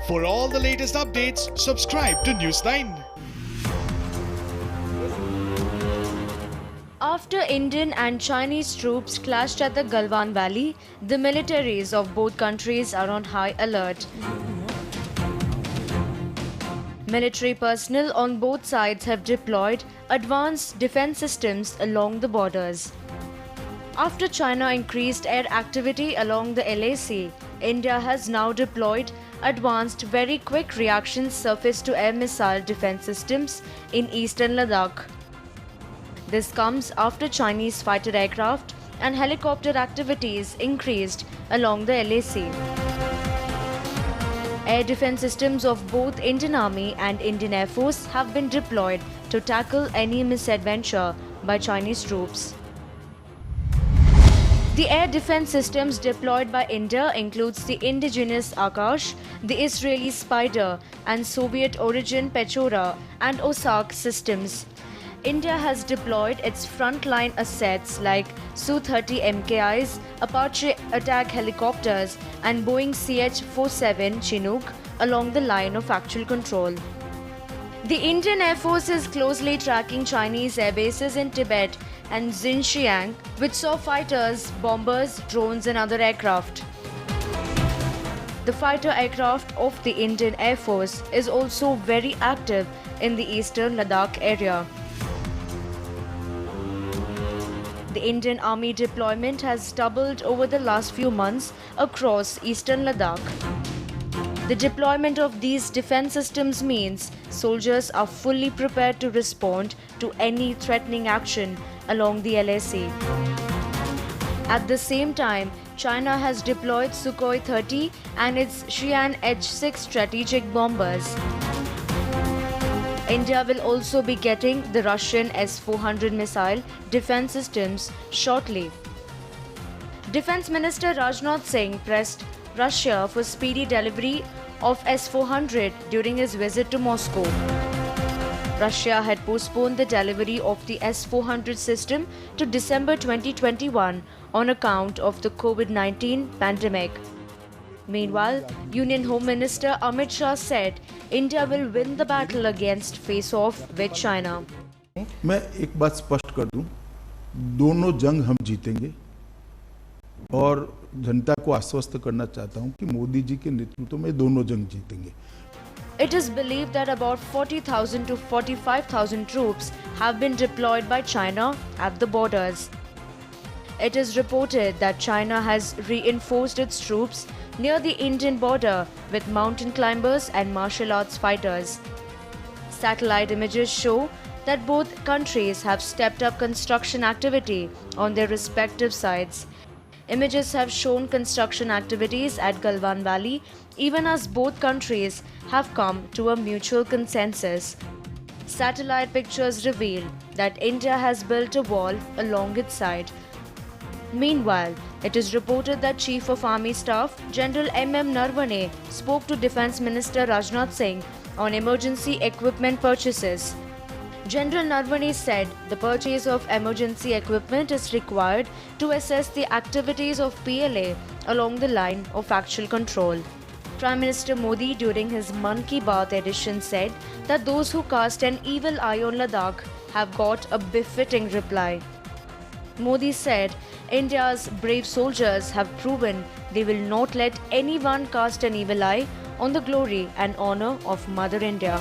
For all the latest updates, subscribe to News9. After Indian and Chinese troops clashed at the Galwan Valley, the militaries of both countries are on high alert. Military personnel on both sides have deployed advanced defense systems along the borders. After China increased air activity along the LAC, India has now deployed advanced very quick reaction surface-to-air missile defense systems in eastern Ladakh. This comes after Chinese fighter aircraft and helicopter activities increased along the LAC. Air defense systems of both Indian Army and Indian Air Force have been deployed to tackle any misadventure by Chinese troops. The air defense systems deployed by India includes the indigenous Akash, the Israeli Spider and Soviet-origin Pechora and Osak systems. India has deployed its frontline assets like Su-30 MKIs, Apache attack helicopters and Boeing CH-47 Chinook along the line of actual control. The Indian Air Force is closely tracking Chinese air bases in Tibet and Xinjiang, which saw fighters, bombers, drones and other aircraft. The fighter aircraft of the Indian Air Force is also very active in the eastern Ladakh area. The Indian Army deployment has doubled over the last few months across eastern Ladakh. The deployment of these defense systems means soldiers are fully prepared to respond to any threatening action along the LAC. At the same time, China has deployed Sukhoi 30 and its Xi'an H-6 strategic bombers. India will also be getting the Russian S-400 missile defense systems shortly. Defense Minister Rajnath Singh pressed Russia for speedy delivery of S-400 during his visit to Moscow. Russia had postponed the delivery of the S-400 system to December 2021 on account of the COVID-19 pandemic. Meanwhile, Union Home Minister Amit Shah said India will win the battle against face-off with China. मैं एक बात स्पष्ट कर दूं, दोनों जंग हम जीतेंगे और जनता को आश्वस्त करना चाहता हूं कि मोदी जी के नेतृत्व में दोनों जंग जीतेंगे. It is believed that about 40,000 to 45,000 troops have been deployed by China at the borders. It is reported that China has reinforced its troops near the Indian border with mountain climbers and martial arts fighters. Satellite images show that both countries have stepped up construction activity on their respective sides. Images have shown construction activities at Galwan Valley even as both countries have come to a mutual consensus. Satellite pictures reveal that India has built a wall along its side. Meanwhile, it is reported that Chief of Army Staff General M.M. Narvane spoke to Defence Minister Rajnath Singh on emergency equipment purchases. General Narvane said the purchase of emergency equipment is required to assess the activities of PLA along the line of actual control. Prime Minister Modi during his Mann Ki Baat edition said that those who cast an evil eye on Ladakh have got a befitting reply. Modi said India's brave soldiers have proven they will not let anyone cast an evil eye on the glory and honor of Mother India.